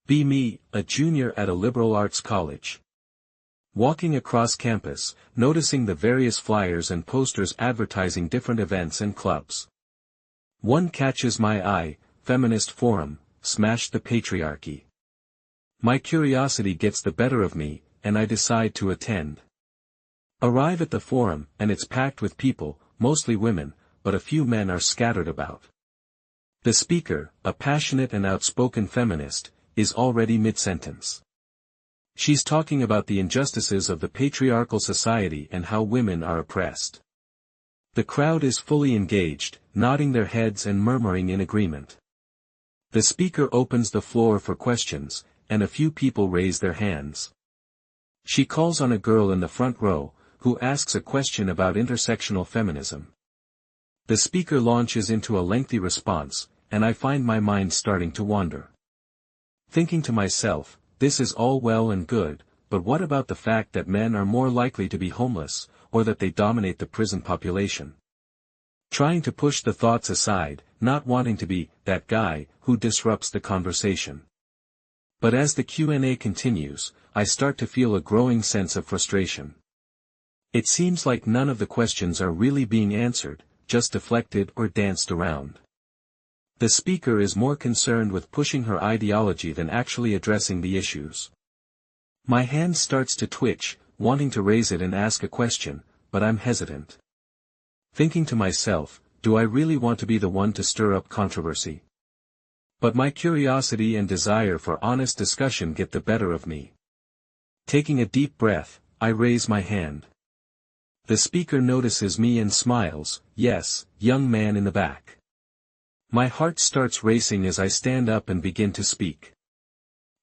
Be me, a junior at a liberal arts college. Walking across campus, noticing the various flyers and posters advertising different events and clubs. One catches my eye, Feminist Forum, Smash the Patriarchy. My curiosity gets the better of me, and I decide to attend. Arrive at the forum, and it's packed with people, mostly women, but a few men are scattered about. The speaker, a passionate and outspoken feminist, is already mid-sentence. She's talking about the injustices of the patriarchal society and how women are oppressed. The crowd is fully engaged, nodding their heads and murmuring in agreement. The speaker opens the floor for questions, and a few people raise their hands. She calls on a girl in the front row, who asks a question about intersectional feminism. The speaker launches into a lengthy response, and I find my mind starting to wander. Thinking to myself, this is all well and good, but what about the fact that men are more likely to be homeless, or that they dominate the prison population? Trying to push the thoughts aside, not wanting to be that guy who disrupts the conversation. But as the Q&A continues, I start to feel a growing sense of frustration. It seems like none of the questions are really being answered, just deflected or danced around. The speaker is more concerned with pushing her ideology than actually addressing the issues. My hand starts to twitch, wanting to raise it and ask a question, but I'm hesitant. Thinking to myself, do I really want to be the one to stir up controversy? But my curiosity and desire for honest discussion get the better of me. Taking a deep breath, I raise my hand. The speaker notices me and smiles, yes, young man in the back. My heart starts racing as I stand up and begin to speak.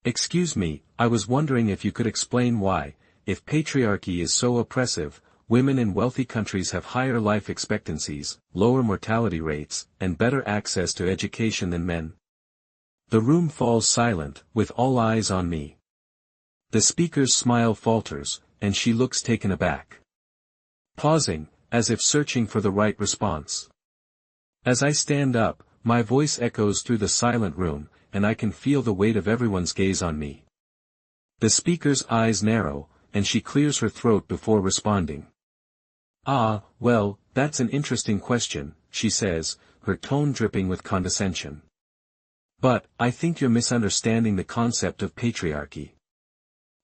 Excuse me, I was wondering if you could explain why, if patriarchy is so oppressive, women in wealthy countries have higher life expectancies, lower mortality rates, and better access to education than men. The room falls silent, with all eyes on me. The speaker's smile falters, and she looks taken aback. Pausing, as if searching for the right response. As I stand up, my voice echoes through the silent room, and I can feel the weight of everyone's gaze on me. The speaker's eyes narrow, and she clears her throat before responding. Ah, well, that's an interesting question, she says, her tone dripping with condescension. But, I think you're misunderstanding the concept of patriarchy.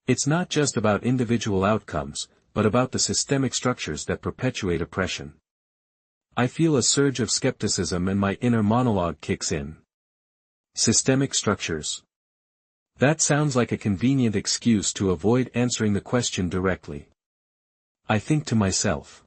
It's not just about individual outcomes, but about the systemic structures that perpetuate oppression. I feel a surge of skepticism and my inner monologue kicks in. Systemic structures. That sounds like a convenient excuse to avoid answering the question directly. I think to myself.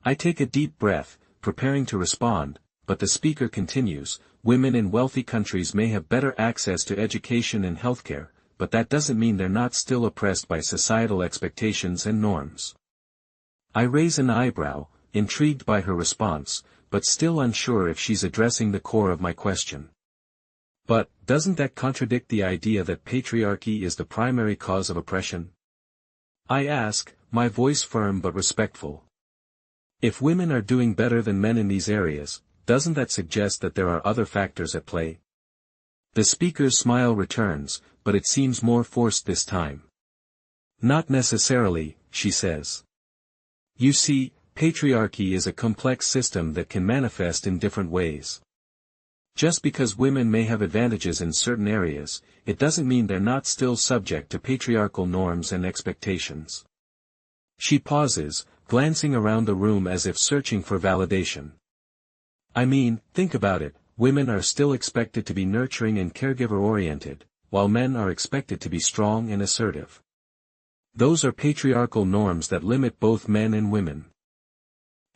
I take a deep breath, preparing to respond, but the speaker continues, women in wealthy countries may have better access to education and healthcare, but that doesn't mean they're not still oppressed by societal expectations and norms. I raise an eyebrow, intrigued by her response, but still unsure if she's addressing the core of my question. But, doesn't that contradict the idea that patriarchy is the primary cause of oppression? I ask, my voice firm but respectful. If women are doing better than men in these areas, doesn't that suggest that there are other factors at play? The speaker's smile returns, but it seems more forced this time. Not necessarily, she says. You see, patriarchy is a complex system that can manifest in different ways. Just because women may have advantages in certain areas, it doesn't mean they're not still subject to patriarchal norms and expectations. She pauses, glancing around the room as if searching for validation. I mean, think about it, women are still expected to be nurturing and caregiver-oriented, while men are expected to be strong and assertive. Those are patriarchal norms that limit both men and women.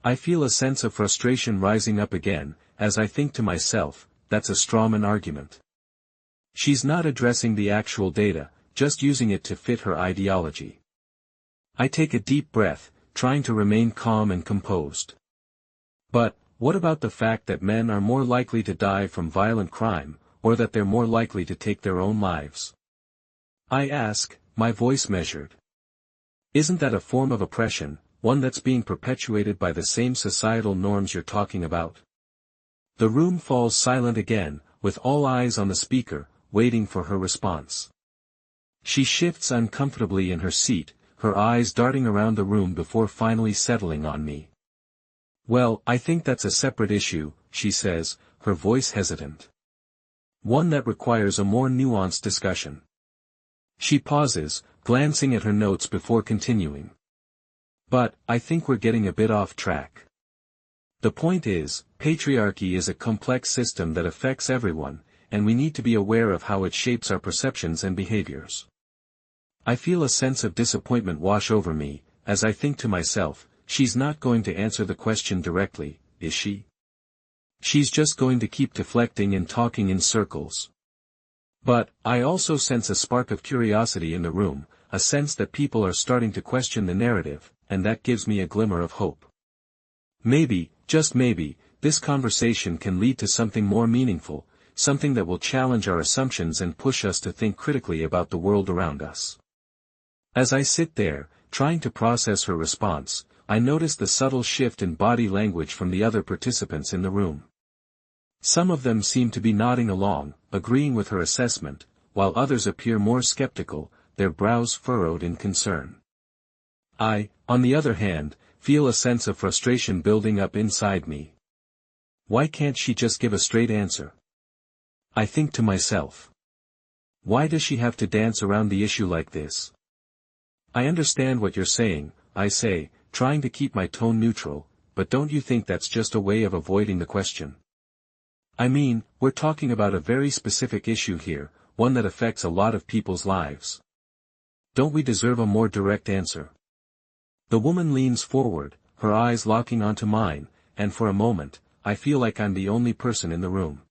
I feel a sense of frustration rising up again, as I think to myself, that's a strawman argument. She's not addressing the actual data, just using it to fit her ideology. I take a deep breath, trying to remain calm and composed. But, what about the fact that men are more likely to die from violent crime, or that they're more likely to take their own lives? I ask, my voice measured. Isn't that a form of oppression, one that's being perpetuated by the same societal norms you're talking about? The room falls silent again, with all eyes on the speaker, waiting for her response. She shifts uncomfortably in her seat, her eyes darting around the room before finally settling on me. "Well, I think that's a separate issue," she says, her voice hesitant. "One that requires a more nuanced discussion." She pauses, glancing at her notes before continuing. "But, I think we're getting a bit off track. The point is, patriarchy is a complex system that affects everyone, and we need to be aware of how it shapes our perceptions and behaviors." I feel a sense of disappointment wash over me, as I think to myself, she's not going to answer the question directly, is she? She's just going to keep deflecting and talking in circles. But, I also sense a spark of curiosity in the room, a sense that people are starting to question the narrative, and that gives me a glimmer of hope. Maybe, just maybe, this conversation can lead to something more meaningful, something that will challenge our assumptions and push us to think critically about the world around us. As I sit there, trying to process her response, I notice the subtle shift in body language from the other participants in the room. Some of them seem to be nodding along, agreeing with her assessment, while others appear more skeptical, their brows furrowed in concern. I, on the other hand, feel a sense of frustration building up inside me. Why can't she just give a straight answer? I think to myself. Why does she have to dance around the issue like this? I understand what you're saying, I say, trying to keep my tone neutral, but don't you think that's just a way of avoiding the question? I mean, we're talking about a very specific issue here, one that affects a lot of people's lives. Don't we deserve a more direct answer? The woman leans forward, her eyes locking onto mine, and for a moment, I feel like I'm the only person in the room.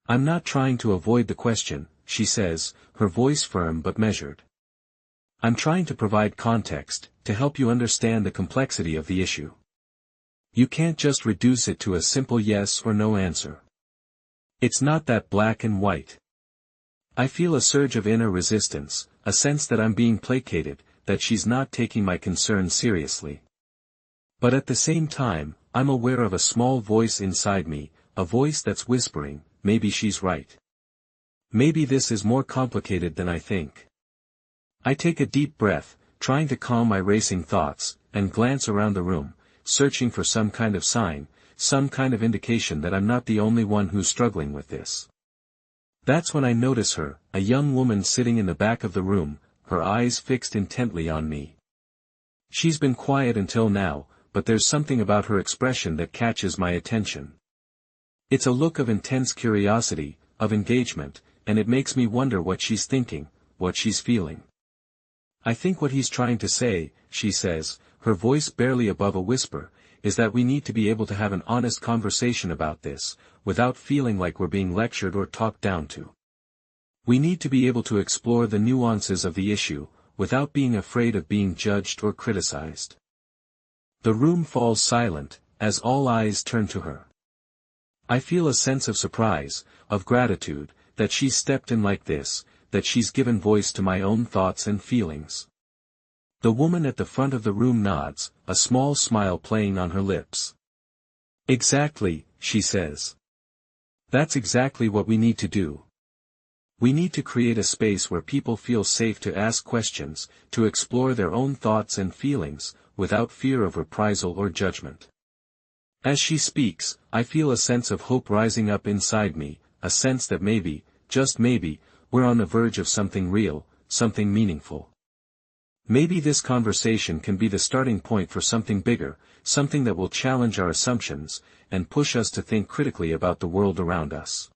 "I'm not trying to avoid the question," she says, her voice firm but measured. "I'm trying to provide context, to help you understand the complexity of the issue. You can't just reduce it to a simple yes or no answer. It's not that black and white." I feel a surge of inner resistance, a sense that I'm being placated, that she's not taking my concerns seriously. But at the same time, I'm aware of a small voice inside me, a voice that's whispering, maybe she's right. Maybe this is more complicated than I think. I take a deep breath, trying to calm my racing thoughts, and glance around the room, searching for some kind of sign, some kind of indication that I'm not the only one who's struggling with this. That's when I notice her, a young woman sitting in the back of the room, her eyes fixed intently on me. She's been quiet until now, but there's something about her expression that catches my attention. It's a look of intense curiosity, of engagement, and it makes me wonder what she's thinking, what she's feeling. "I think what he's trying to say," she says, her voice barely above a whisper, "is that we need to be able to have an honest conversation about this, without feeling like we're being lectured or talked down to. We need to be able to explore the nuances of the issue, without being afraid of being judged or criticized." The room falls silent, as all eyes turn to her. I feel a sense of surprise, of gratitude, that she's stepped in like this, that she's given voice to my own thoughts and feelings. The woman at the front of the room nods, a small smile playing on her lips. "Exactly," she says. "That's exactly what we need to do. We need to create a space where people feel safe to ask questions, to explore their own thoughts and feelings, without fear of reprisal or judgment." As she speaks, I feel a sense of hope rising up inside me, a sense that maybe, just maybe, we're on the verge of something real, something meaningful. Maybe this conversation can be the starting point for something bigger, something that will challenge our assumptions, and push us to think critically about the world around us.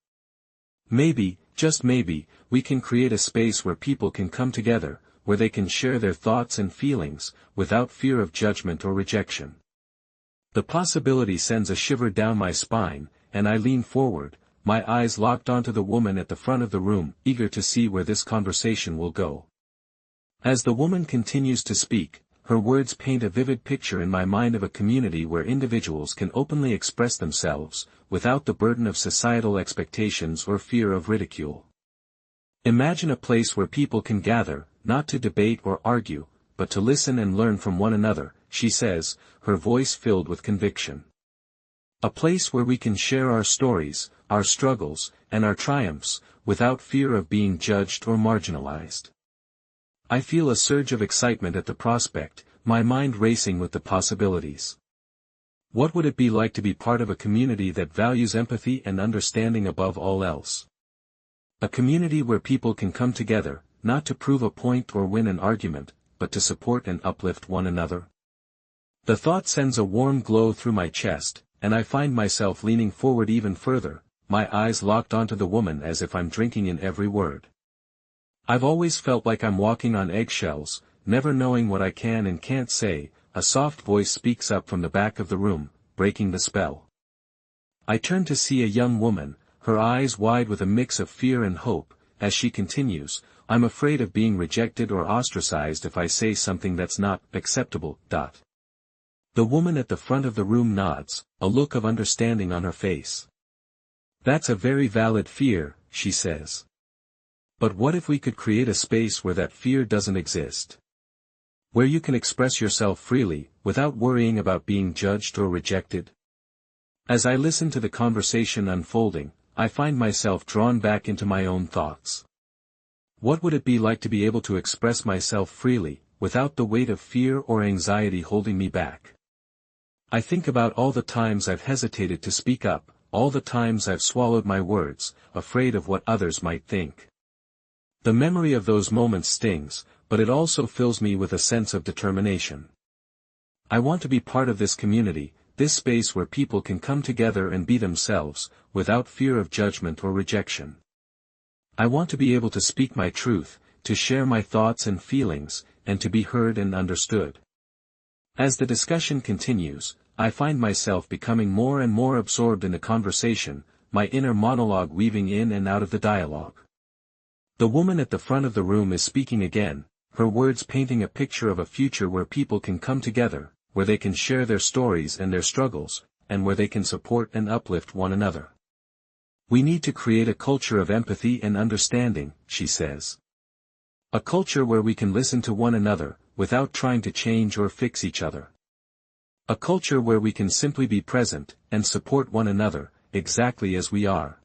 Maybe, just maybe, we can create a space where people can come together, where they can share their thoughts and feelings, without fear of judgment or rejection. The possibility sends a shiver down my spine, and I lean forward, my eyes locked onto the woman at the front of the room, eager to see where this conversation will go. As the woman continues to speak, her words paint a vivid picture in my mind of a community where individuals can openly express themselves, without the burden of societal expectations or fear of ridicule. Imagine a place where people can gather, not to debate or argue, but to listen and learn from one another, she says, her voice filled with conviction. A place where we can share our stories, our struggles, and our triumphs, without fear of being judged or marginalized. I feel a surge of excitement at the prospect, my mind racing with the possibilities. What would it be like to be part of a community that values empathy and understanding above all else? A community where people can come together, not to prove a point or win an argument, but to support and uplift one another. The thought sends a warm glow through my chest, and I find myself leaning forward even further, my eyes locked onto the woman as if I'm drinking in every word. I've always felt like I'm walking on eggshells, never knowing what I can and can't say. A soft voice speaks up from the back of the room, breaking the spell. I turn to see a young woman, her eyes wide with a mix of fear and hope, as she continues, "I'm afraid of being rejected or ostracized if I say something that's not acceptable." The woman at the front of the room nods, a look of understanding on her face. "That's a very valid fear," she says. "But what if we could create a space where that fear doesn't exist? Where you can express yourself freely, without worrying about being judged or rejected?" As I listen to the conversation unfolding, I find myself drawn back into my own thoughts. What would it be like to be able to express myself freely, without the weight of fear or anxiety holding me back? I think about all the times I've hesitated to speak up, all the times I've swallowed my words, afraid of what others might think. The memory of those moments stings, but it also fills me with a sense of determination. I want to be part of this community, this space where people can come together and be themselves, without fear of judgment or rejection. I want to be able to speak my truth, to share my thoughts and feelings, and to be heard and understood. As the discussion continues, I find myself becoming more and more absorbed in the conversation, my inner monologue weaving in and out of the dialogue. The woman at the front of the room is speaking again, her words painting a picture of a future where people can come together, where they can share their stories and their struggles, and where they can support and uplift one another. "We need to create a culture of empathy and understanding," she says. "A culture where we can listen to one another, without trying to change or fix each other. A culture where we can simply be present, and support one another, exactly as we are."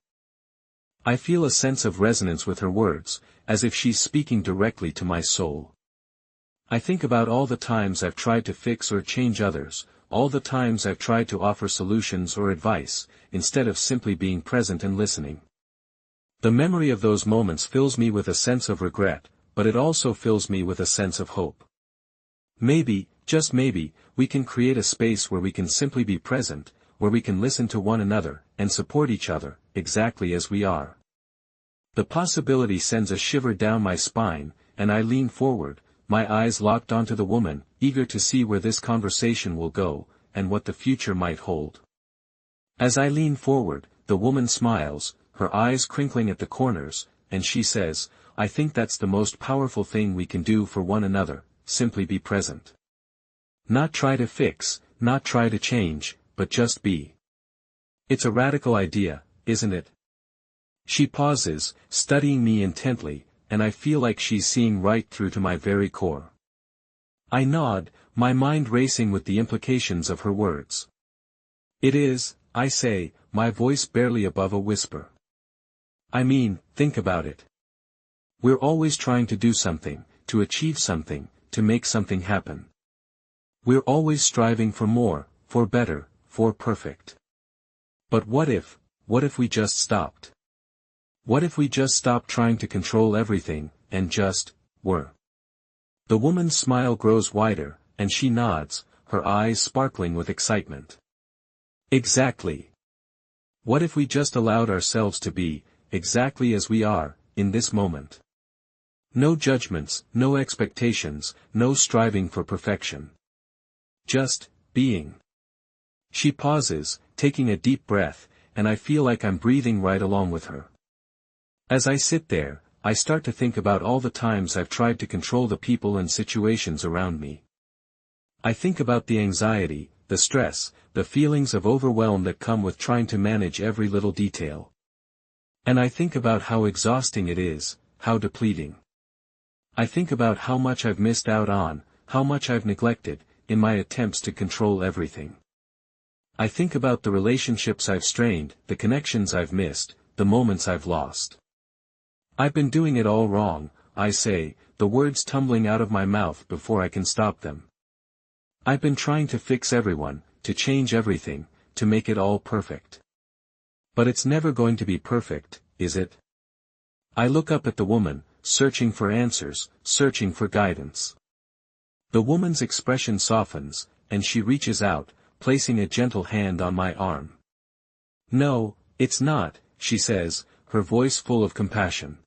I feel a sense of resonance with her words, as if she's speaking directly to my soul. I think about all the times I've tried to fix or change others, all the times I've tried to offer solutions or advice, instead of simply being present and listening. The memory of those moments fills me with a sense of regret, but it also fills me with a sense of hope. Maybe, just maybe, we can create a space where we can simply be present, where we can listen to one another, and support each other, exactly as we are. The possibility sends a shiver down my spine, and I lean forward, my eyes locked onto the woman, eager to see where this conversation will go, and what the future might hold. As I lean forward, the woman smiles, her eyes crinkling at the corners, and she says, "I think that's the most powerful thing we can do for one another, simply be present. Not try to fix, not try to change, but just be." It's a radical idea, isn't it? She pauses, studying me intently, and I feel like she's seeing right through to my very core. I nod, my mind racing with the implications of her words. "It is," I say, my voice barely above a whisper. "I mean, think about it. We're always trying to do something, to achieve something, to make something happen. We're always striving for more, for better, for perfect. But what if we just stopped? What if we just stopped trying to control everything, and just were?" The woman's smile grows wider, and she nods, her eyes sparkling with excitement. "Exactly. What if we just allowed ourselves to be, exactly as we are, in this moment? No judgments, no expectations, no striving for perfection. Just being." She pauses, taking a deep breath, and I feel like I'm breathing right along with her. As I sit there, I start to think about all the times I've tried to control the people and situations around me. I think about the anxiety, the stress, the feelings of overwhelm that come with trying to manage every little detail. And I think about how exhausting it is, how depleting. I think about how much I've missed out on, how much I've neglected, in my attempts to control everything. I think about the relationships I've strained, the connections I've missed, the moments I've lost. I've been doing it all wrong, I say, the words tumbling out of my mouth before I can stop them. I've been trying to fix everyone, to change everything, to make it all perfect. But it's never going to be perfect, is it? I look up at the woman, searching for answers, searching for guidance. The woman's expression softens, and she reaches out, placing a gentle hand on my arm. No, it's not, she says, her voice full of compassion.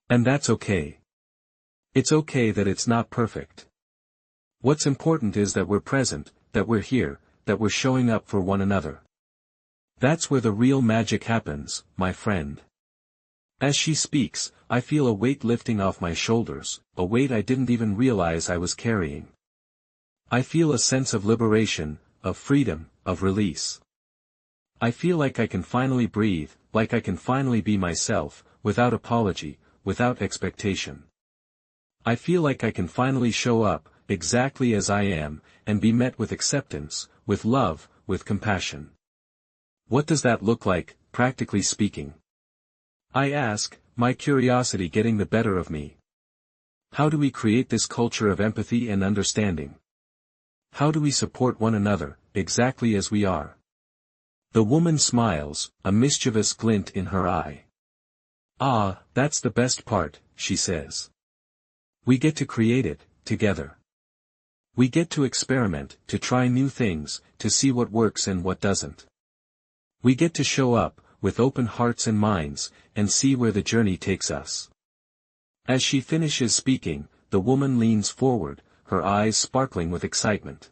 And that's okay. It's okay that it's not perfect. What's important is that we're present, that we're here, that we're showing up for one another. That's where the real magic happens, my friend. As she speaks, I feel a weight lifting off my shoulders, a weight I didn't even realize I was carrying. I feel a sense of liberation, of freedom, of release. I feel like I can finally breathe, like I can finally be myself, without apology, without expectation. I feel like I can finally show up, exactly as I am, and be met with acceptance, with love, with compassion. What does that look like, practically speaking? I ask, my curiosity getting the better of me. How do we create this culture of empathy and understanding? How do we support one another, exactly as we are? The woman smiles, a mischievous glint in her eye. Ah, that's the best part, she says. We get to create it, together. We get to experiment, to try new things, to see what works and what doesn't. We get to show up, with open hearts and minds, and see where the journey takes us. As she finishes speaking, the woman leans forward, her eyes sparkling with excitement.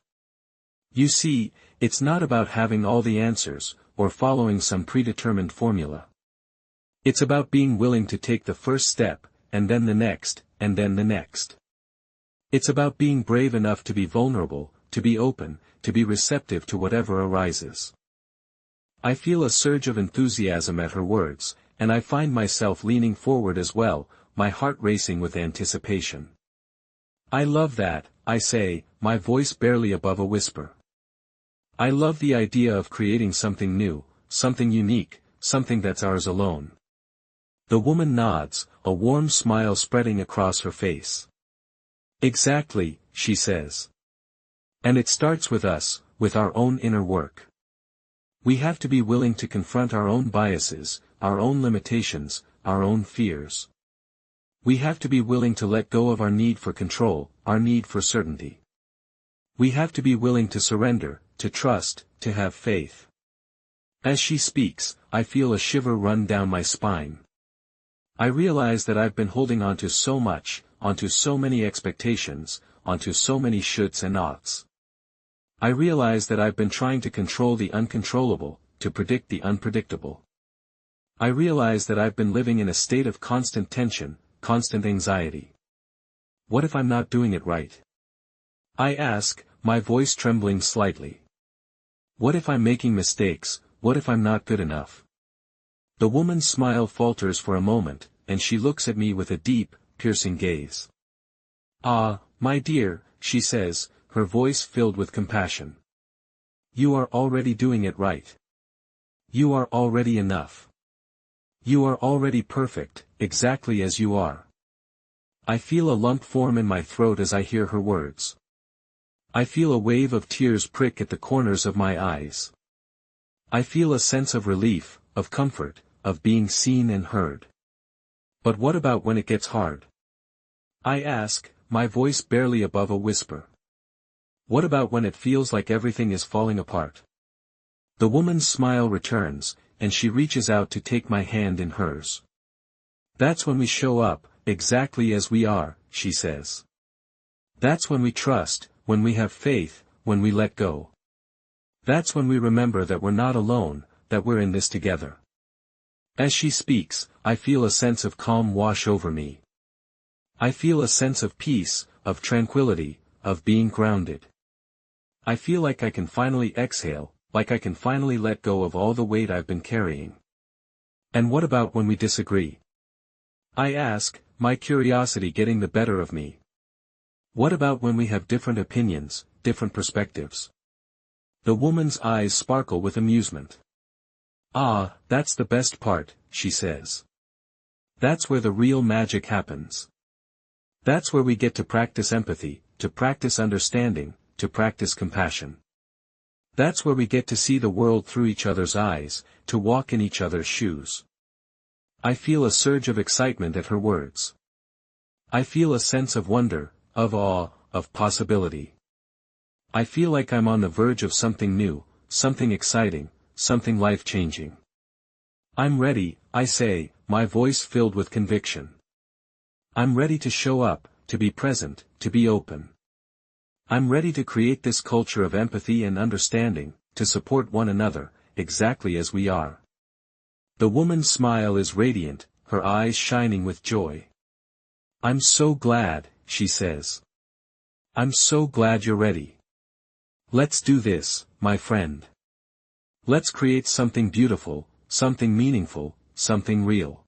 You see, it's not about having all the answers, or following some predetermined formula. It's about being willing to take the first step, and then the next, and then the next. It's about being brave enough to be vulnerable, to be open, to be receptive to whatever arises. I feel a surge of enthusiasm at her words, and I find myself leaning forward as well, my heart racing with anticipation. I love that, I say, my voice barely above a whisper. I love the idea of creating something new, something unique, something that's ours alone. The woman nods, a warm smile spreading across her face. Exactly, she says. And it starts with us, with our own inner work. We have to be willing to confront our own biases, our own limitations, our own fears. We have to be willing to let go of our need for control, our need for certainty. We have to be willing to surrender, to trust, to have faith. As she speaks, I feel a shiver run down my spine. I realize that I've been holding on to so much, onto so many expectations, onto so many shoulds and oughts. I realize that I've been trying to control the uncontrollable, to predict the unpredictable. I realize that I've been living in a state of constant tension, constant anxiety. What if I'm not doing it right? I ask, my voice trembling slightly. What if I'm making mistakes, what if I'm not good enough? The woman's smile falters for a moment, and she looks at me with a deep, piercing gaze. Ah, my dear, she says, her voice filled with compassion. You are already doing it right. You are already enough. You are already perfect, exactly as you are. I feel a lump form in my throat as I hear her words. I feel a wave of tears prick at the corners of my eyes. I feel a sense of relief, of comfort, of being seen and heard. But what about when it gets hard? I ask, my voice barely above a whisper. What about when it feels like everything is falling apart? The woman's smile returns, and she reaches out to take my hand in hers. That's when we show up, exactly as we are, she says. That's when we trust, when we have faith, when we let go. That's when we remember that we're not alone, that we're in this together. As she speaks, I feel a sense of calm wash over me. I feel a sense of peace, of tranquility, of being grounded. I feel like I can finally exhale, like I can finally let go of all the weight I've been carrying. And what about when we disagree? I ask, my curiosity getting the better of me. What about when we have different opinions, different perspectives? The woman's eyes sparkle with amusement. Ah, that's the best part, she says. That's where the real magic happens. That's where we get to practice empathy, to practice understanding, to practice compassion. That's where we get to see the world through each other's eyes, to walk in each other's shoes. I feel a surge of excitement at her words. I feel a sense of wonder, of awe, of possibility. I feel like I'm on the verge of something new, something exciting, something life-changing. I'm ready, I say, my voice filled with conviction. I'm ready to show up, to be present, to be open. I'm ready to create this culture of empathy and understanding, to support one another, exactly as we are. The woman's smile is radiant, her eyes shining with joy. I'm so glad, she says. I'm so glad you're ready. Let's do this, my friend. Let's create something beautiful, something meaningful, something real.